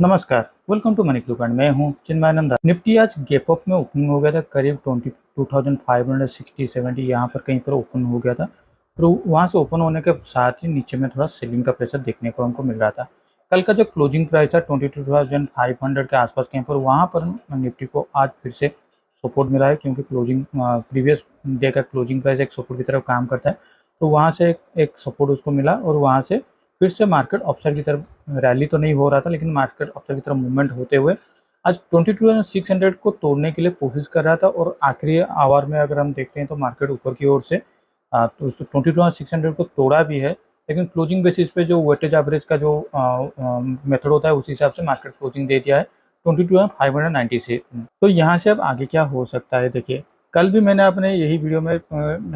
नमस्कार, welcome to money दुकान। मैं हूं चिन्मयानंद। निफ्टी आज गैप अप में ओपनिंग हो गया था, करीब 22,560-70 यहाँ पर कहीं पर ओपन हो गया था। तो वहाँ से ओपन होने के साथ ही नीचे में थोड़ा सेलिंग का प्रेशर देखने को हमको मिल रहा था। कल का जो क्लोजिंग प्राइस था 22,500 के आसपास कहीं पर, वहाँ पर निफ्टी को आज फिर से सपोर्ट मिला है, क्योंकि क्लोजिंग प्रीवियस डे का क्लोजिंग प्राइस एक सपोर्ट की तरफ काम करता है। तो वहाँ से एक सपोर्ट उसको मिला और वहाँ से फिर से मार्केट अपसाइड की तरफ रैली तो नहीं हो रहा था, लेकिन मार्केट अपसाइड की तरफ मूवमेंट होते हुए आज 22,600 को तोड़ने के लिए कोशिश कर रहा था। और आखिरी आवर में अगर हम देखते हैं तो मार्केट ऊपर की ओर से तो 22,600 को तोड़ा भी है, लेकिन क्लोजिंग बेसिस पे जो वेटेज एवरेज का जो मेथड होता है, उसी हिसाब से मार्केट क्लोजिंग दे दिया है 22,590 से। तो यहाँ से अब आगे क्या हो सकता है, देखिए कल भी मैंने अपने यही वीडियो में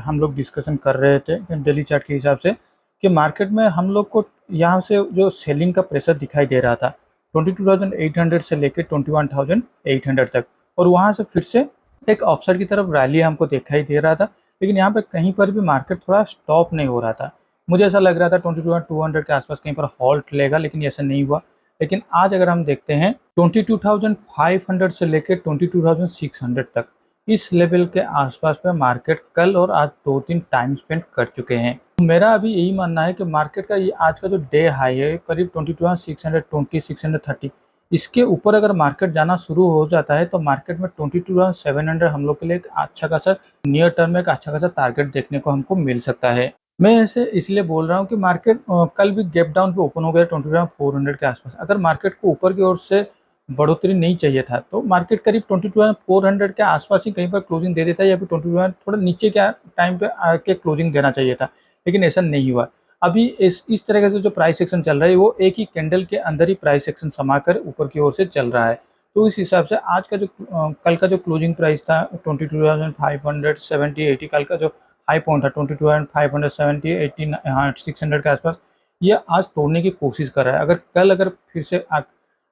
हम लोग डिस्कशन कर रहे थे डेली चार्ट के हिसाब से कि मार्केट में हम लोग को यहाँ से जो सेलिंग का प्रेशर दिखाई दे रहा था 22,800 से लेकर 21,800 तक, और वहाँ से फिर से एक ऑफसाइड की तरफ रैली हमको दिखाई दे रहा था। लेकिन यहाँ पे कहीं पर भी मार्केट थोड़ा स्टॉप नहीं हो रहा था। मुझे ऐसा लग रहा था 22,200 के आसपास कहीं पर हॉल्ट लेगा, लेकिन ऐसा नहीं हुआ। लेकिन आज अगर हम देखते हैं 22,500 से लेकर 22,600 तक, इस लेवल के आसपास पे मार्केट कल और आज 2-3 टाइम स्पेंड कर चुके हैं। मेरा अभी यही मानना है कि मार्केट का ये आज का जो डे हाई है करीब 22,620, 630, इसके ऊपर अगर मार्केट जाना शुरू हो जाता है तो मार्केट में 22,700 हम लोग के लिए एक अच्छा खासा नियर टर्म में एक अच्छा खासा टारगेट देखने को हमको मिल सकता है। मैं ऐसे इसलिए बोल रहा हूँ कि मार्केट कल भी गैप डाउन पे ओपन हो गया 22,400 के आसपास। अगर मार्केट को ऊपर की ओर से बढ़ोतरी नहीं चाहिए था तो मार्केट करीब 22,400 के आसपास ही कहीं पर क्लोजिंग दे देता है, या फिर 22 थोड़ा नीचे के टाइम पे आके क्लोजिंग देना चाहिए था, लेकिन ऐसा नहीं हुआ। अभी इस तरह से जो प्राइस एक्शन चल रहा है वो एक ही कैंडल के अंदर ही प्राइस एक्शन समाकर ऊपर की ओर से चल रहा है। तो इस हिसाब से आज का जो कल का जो क्लोजिंग प्राइस था 22,570-80, कल का जो हाई पॉइंट था 22,570-80, हाँ 600 के आसपास, ये आज तोड़ने की कोशिश कर रहा है। अगर फिर से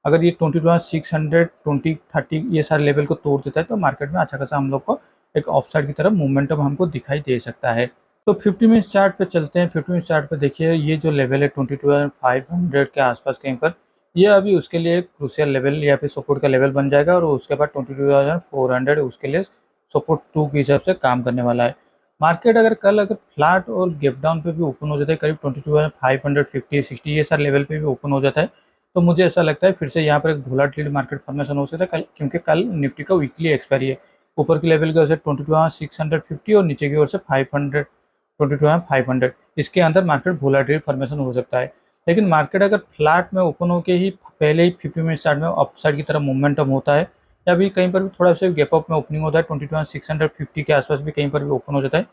अगर ये 22,600, 2030 ये सारे लेवल को तोड़ देता है तो मार्केट में अच्छा खासा हम लोग को एक ऑफसाइड की तरफ मोमेंटम हमको दिखाई दे सकता है। तो 50 मिनट चार्ट पे चलते हैं। 50 मिनट चार्ट पे देखिए ये जो लेवल है 22,500 के आसपास कहीं पर, ये अभी उसके लिए क्रूशियल लेवल या फिर सपोर्ट का लेवल बन जाएगा, और उसके बाद 22,400 उसके लिए सपोर्ट 2 के हिसाब से काम करने वाला है। मार्केट अगर फ्लैट और गैप डाउन पे भी ओपन हो जाता है करीब 22,550, 60 ये सारे लेवल पे भी ओपन हो जाता है, तो मुझे ऐसा लगता है फिर से यहाँ पर एक वोलेटिलिटी मार्केट फॉर्मेशन हो सकता है कल, क्योंकि कल निफ्टी का वीकली एक्सपायरी है। ऊपर की लेवल की ओर से 22,650 और नीचे की ओर से 500, 22,500, इसके अंदर मार्केट वोलेटिलिटी फॉर्मेशन हो सकता है। लेकिन मार्केट अगर फ्लैट में ओपन होकर ही पहले ही 50 मिनट चार्ट में अपसाइड की तरफ मोमेंटम होता है, या भी कहीं पर भी थोड़ा सा गैप अप में ओपनिंग होता है 22,650 के आसपास भी कहीं पर भी ओपन हो जाता है,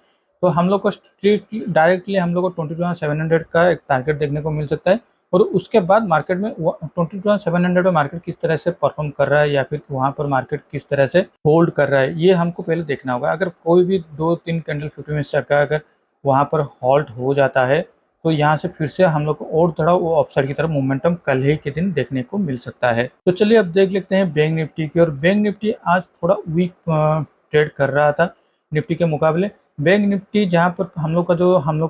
तो हम लोग को स्ट्रेट डायरेक्टली हम लोग को 22,700 का एक टारगेट देखने को मिल सकता है। और उसके बाद मार्केट में 22,700 पे मार्केट किस तरह से परफॉर्म कर रहा है, या फिर वहाँ पर मार्केट किस तरह से होल्ड कर रहा है, ये हमको पहले देखना होगा। अगर कोई भी 2-3 कैंडल 50 मिनट चार्ट का अगर वहाँ पर हॉल्ट हो जाता है तो यहाँ से फिर से हम लोग को और थोड़ा वो अपसाइड की तरफ मोमेंटम कल ही के दिन देखने को मिल सकता है। तो चलिए अब देख लेते हैं बैंक निफ्टी की। और बैंक निफ्टी आज थोड़ा वीक ट्रेड कर रहा था निफ्टी के मुकाबले। बैंक निफ्टी जहाँ पर हम लोग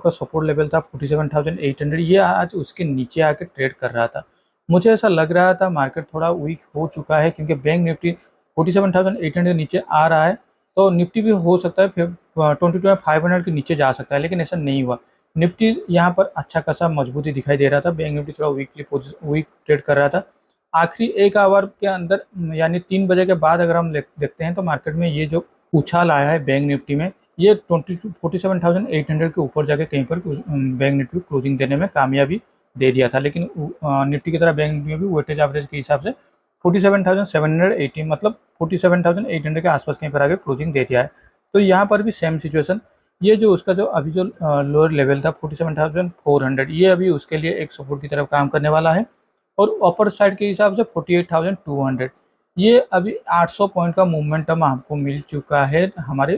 का सपोर्ट लेवल था 47,800, ये आज उसके नीचे आके ट्रेड कर रहा था। मुझे ऐसा लग रहा था मार्केट थोड़ा वीक हो चुका है, क्योंकि बैंक निफ्टी 47,800 नीचे आ रहा है, तो निफ्टी भी हो सकता है फिर 22,500 के नीचे जा सकता है, लेकिन ऐसा नहीं हुआ। निफ्टी यहाँ पर अच्छा खासा मजबूती दिखाई दे रहा था। बैंक निफ्टी थोड़ा वीक ट्रेड कर रहा था। आखिरी एक आवर के अंदर यानी 3 बजे के बाद अगर हम देखते हैं तो मार्केट में ये जो उछाल आया है बैंक निफ्टी में, ये 47,800 के ऊपर जाके कहीं पर बैंक निफ्टी क्लोजिंग देने में कामयाबी दे दिया था। लेकिन निफ्टी की तरह बैंक निफ्टी में भी वेटेज एवरेज के हिसाब से 47,780 मतलब 47,800 के आसपास कहीं पर आगे क्लोजिंग दे दिया है। तो यहाँ पर भी सेम सिचुएशन, ये जो उसका जो अभी जो लोअर लेवल था 47,400, ये अभी उसके लिए एक सपोर्ट की तरफ काम करने वाला है। और अपर साइड के हिसाब से 48,200, ये अभी 800 पॉइंट का मोमेंटम आपको मिल चुका है हमारे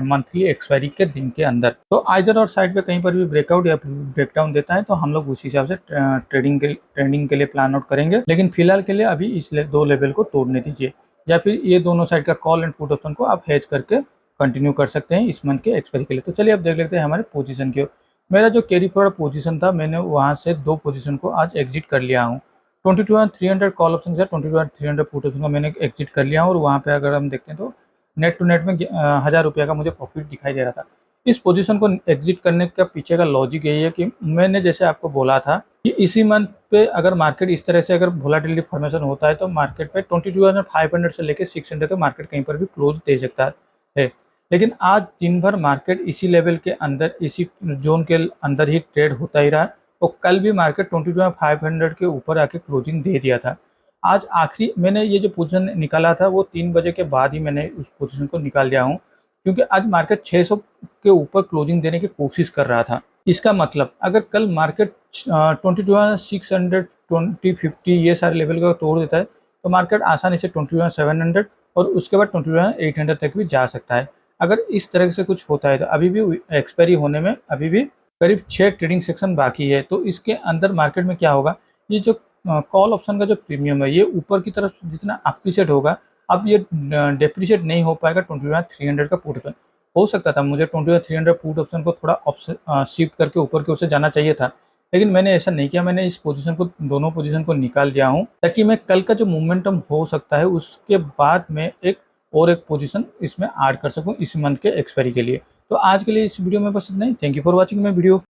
मंथली एक्सपायरी के दिन के अंदर। तो आइदर और साइड पे कहीं पर भी ब्रेकआउट या ब्रेकडाउन देता है तो हम लोग उस हिसाब से ट्रेडिंग के लिए प्लान आउट करेंगे। लेकिन फिलहाल के लिए अभी इस दो लेवल को तोड़ने दीजिए, या फिर ये दोनों साइड का कॉल एंड पुट ऑप्शन को आप हेज करके कंटिन्यू कर सकते हैं इस मंथ के एक्सपायरी के लिए। तो चलिए अब देख लेते हैं हमारे पोजीशन की ओर। मेरा जो कैरी फॉरवर्ड पोजीशन था, मैंने वहाँ से 2 पोजीशन को आज एग्जिट कर लिया हूँ। 22,300 कॉल ऑप्शन से 22,300 पुट ऑप्शन का मैंने एग्जिट कर लिया हूँ और वहाँ पे अगर हम देखते हैं तो नेट टू नेट में 1000 रुपये का मुझे प्रॉफिट दिखाई दे रहा था। इस पोजीशन को एग्जिट करने का पीछे का लॉजिक यही है कि मैंने जैसे आपको बोला था कि इसी मंथ पे अगर मार्केट इस तरह से अगर वोलेटिलिटी फॉर्मेशन होता है तो मार्केट पे 22,500 से लेकर 600 तक मार्केट कहीं पर भी क्लोज दे सकता है। लेकिन आज दिन भर मार्केट इसी लेवल के अंदर, इसी जोन के अंदर ही ट्रेड होता ही रहा और कल भी मार्केट 22,500 के ऊपर आके क्लोजिंग दे दिया था। आज आखिरी मैंने ये जो पोजीशन निकाला था वो 3 बजे के बाद ही मैंने उस पोजीशन को निकाल दिया हूँ, क्योंकि आज मार्केट 600 के ऊपर क्लोजिंग देने की कोशिश कर रहा था। इसका मतलब अगर कल मार्केट 22,600, 2050 ये सारे लेवल का तोड़ देता है तो मार्केट आसानी से 22,700 और उसके बाद 22,800 तक भी जा सकता है। अगर इस तरह से कुछ होता है तो अभी भी एक्सपायरी होने में अभी भी करीब 6 ट्रेडिंग सेक्शन बाकी है। तो इसके अंदर मार्केट में क्या होगा, ये जो कॉल ऑप्शन का जो प्रीमियम है ये ऊपर की तरफ जितना अप्रिशिएट होगा, अब ये डेप्रिशिएट नहीं हो पाएगा 21,300 का पुट ऑप्शन। हो सकता था मुझे 21,300 पुट ऑप्शन को थोड़ा शिफ्ट करके ऊपर की ओर से जाना चाहिए था, लेकिन मैंने ऐसा नहीं किया। मैंने इस पोजीशन को, दोनों पोजीशन को निकाल दिया हूँ ताकि मैं कल का जो मोमेंटम हो सकता है उसके बाद में एक पोजीशन इसमें ऐड कर सकूँ इस मंथ के एक्सपायरी के लिए। तो आज के लिए इस वीडियो में बस इतना ही। Thank you for watching my video.